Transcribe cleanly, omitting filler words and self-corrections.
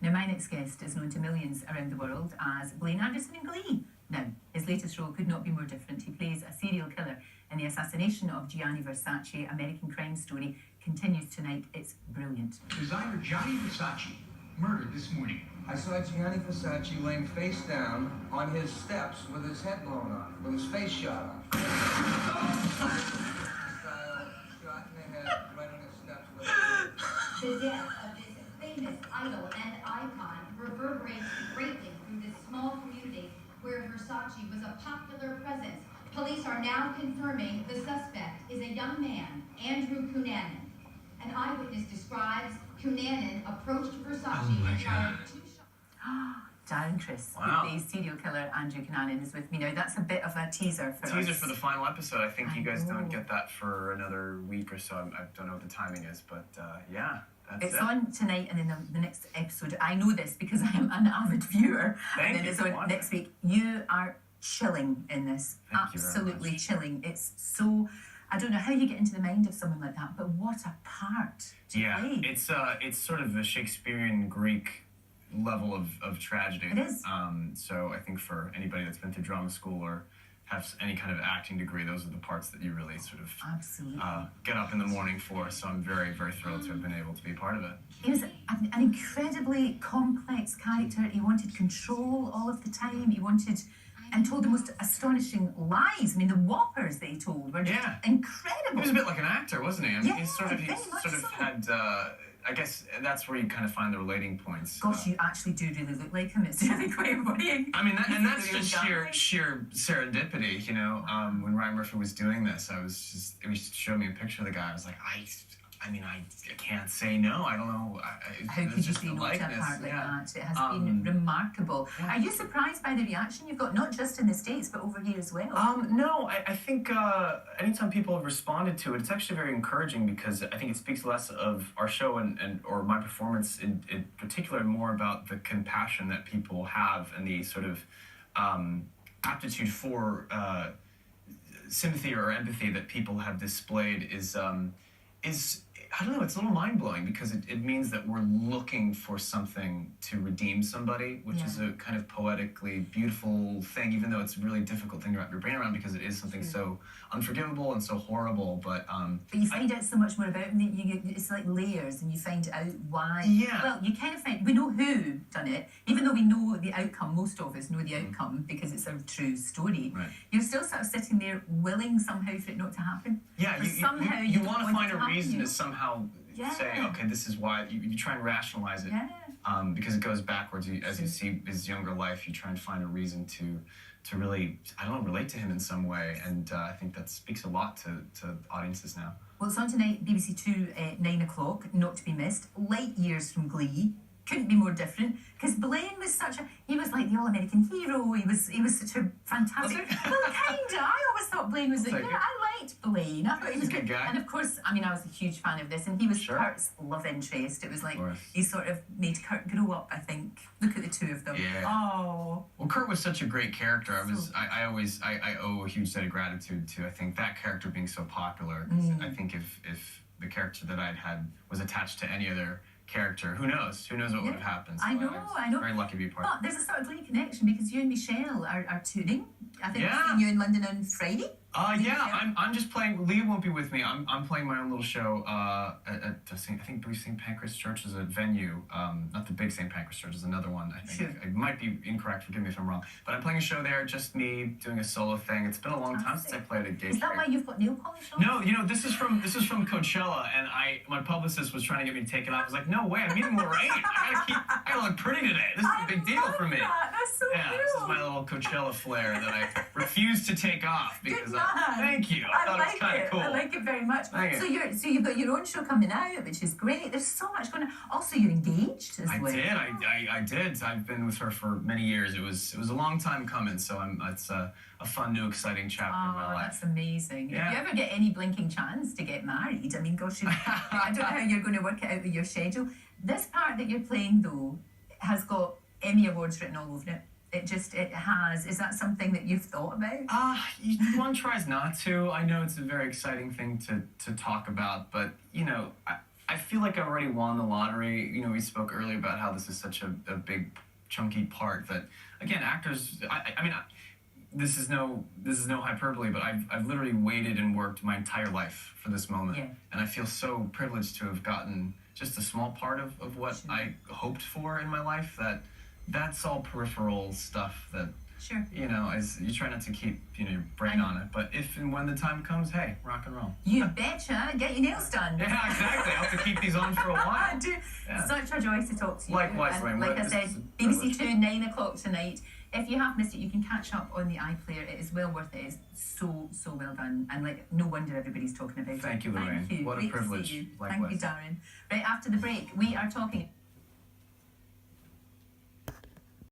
Now, my next guest is known to millions around the world as Blaine Anderson in Glee. Now, his latest role could not be more different. He plays a serial killer in the assassination of Gianni Versace. American crime story continues tonight. It's brilliant. Designer Gianni Versace murdered this morning. I saw Gianni Versace laying face down on his steps with his head blown off, with his face shot off. Style, shot in the head, right on his steps with a The death of this famous idol and icon reverberates greatly through this small community where Versace was a popular presence. Police are now confirming the suspect is a young man, Andrew Cunanan. An eyewitness describes Cunanan approached Versace and fired 2 shots. Darren, Criss, Wow. who plays serial killer Andrew Cunanan, is with me now. That's a bit of a teaser for us. Teaser for the final episode. I think you guys know. don't get that for another week or so. I don't know what the timing is, but yeah, that's It's it. on tonight, and then the next episode. I know this because I am an avid viewer. Thank and then you it's for on watching. next week. You are chilling in this. Thank you very Absolutely much. chilling. It's so. I don't know how you get into the mind of someone like that, but what a part to play. It's sort of a Shakespearean Greek level of tragedy. It is. So I think for anybody that's been through drama school or has any kind of acting degree, those are the parts that you really sort of Absolutely. get up in the morning for. So I'm very, very thrilled to have been able to be a part of it. He was an incredibly complex character. He wanted control all of the time. He wanted and told the most astonishing lies. I mean, the whoppers that he told were just incredible. He was a bit like an actor, wasn't he? I mean, Yeah, he sort very much of so. had. I guess that's where you kind of find the relating points. Gosh, you actually do really look like him. It's really quite worrying. I mean, and that's He's just a real guy. sheer serendipity, you know. When Ryan Murphy was doing this, it was showed me a picture of the guy. I was like, I mean, I can't say no. I don't know. How it's could you just say the no to a likeness, part like yeah. that? It has been remarkable. Yeah. Are you surprised by the reaction you've got, not just in the States, but over here as well? No, I think anytime people have responded to it, it's actually very encouraging because I think it speaks less of our show and or my performance in particular, more about the compassion that people have and the sort of aptitude for sympathy or empathy that people have displayed is I don't know, it's a little mind-blowing because it means that we're looking for something to redeem somebody, which is a kind of poetically beautiful thing, even though it's a really difficult thing to wrap your brain around because it is something so unforgivable and so horrible. But you find out so much more about him. It's like layers, and you find out why. Yeah. Well, you kind of find, we know who done it, even though we know the outcome, most of us know the outcome because it's a true story. Right. You're still sort of sitting there willing somehow for it not to happen. Yeah, Or somehow you don't want to it find a happen, reason you know? to somehow Yeah. say, okay, this is why. You try and rationalize it. Yeah. Because it goes backwards. As you see his younger life, you try and find a reason to really, I don't know, relate to him in some way. And I think that speaks a lot to audiences now. Well, it's on tonight, BBC Two, 9 o'clock, not to be missed. Light years from Glee. Couldn't be more different. Because Blaine was he was like the all-American hero. He was such a fantastic... Was he? Well, kinda. I always thought Blaine was I liked Blaine. I thought he was He's a good guy. And of course, I mean, I was a huge fan of this, and he was Sure. Kurt's love interest. It was like, course. he sort of made Kurt grow up, I think. Look at the two of them. Yeah. Oh. Well, Kurt was such a great character. I owe a huge debt of gratitude to, I think, that character being so popular. 'Cause I think if the character that I'd had was attached to any other character, who knows what would have happened. So I know. was very lucky to be a part of it. But there's a sort of Glee connection because you and Michelle are touring. I think Yeah. I've seen you in London on Friday. Yeah, I'm just playing. Leah won't be with me. I'm playing my own little show at I think St. Pancras Church is a venue. Not the big St. Pancras Church is another one. I think Sure. I might be incorrect. Forgive me if I'm wrong. But I'm playing a show there, just me doing a solo thing. It's been a long time since I played a gig. Is that why you've got nail polish on? No, you know, this is from Coachella, and my publicist was trying to get me to take it off. I was like, no way, I'm meeting Lorraine. I gotta look pretty today. This is a big deal for me. That's so Yeah, cool. this is my little Coachella flair that I refuse to take off because thank you. I thought it was kind of cool. I like it very much. Thank you. So you've got your own show coming out, which is great. There's so much going on. Also, you're engaged as well. I did. I've been with her for many years. It was a long time coming, so it's a fun, new, exciting chapter in my life. That's amazing. Yeah. If you ever get any blinking chance to get married, I mean, gosh, I don't know how you're going to work it out with your schedule. This part that you're playing, though, has got Emmy Awards written all over it. It has. Is that something that you've thought about? One tries not to. I know it's a very exciting thing to talk about, but, you know, I feel like I already won the lottery. You know, we spoke earlier about how this is such a big, chunky part that, again, actors. I mean, this is no hyperbole, but I've literally waited and worked my entire life for this moment, Yeah. and I feel so privileged to have gotten just a small part of what Sure. I hoped for in my life. That's all peripheral stuff that. Sure. You know, as you try not to keep your brain on it, but if and when the time comes, hey, rock and roll. You betcha. Get your nails done. Yeah, exactly. I'll have to keep these on for a while. Yeah. Such a joy to talk to you. Likewise, and Lorraine. like I This said, is a BBC privilege. 2, 9 o'clock tonight. If you have missed it, you can catch up on the iPlayer. It is well worth it. It's so well done, and like no wonder everybody's talking about it. Thank you, Lorraine. Thank you. What a Great to see privilege. you. Likewise. Thank you, Darren. Right after the break, we are talking.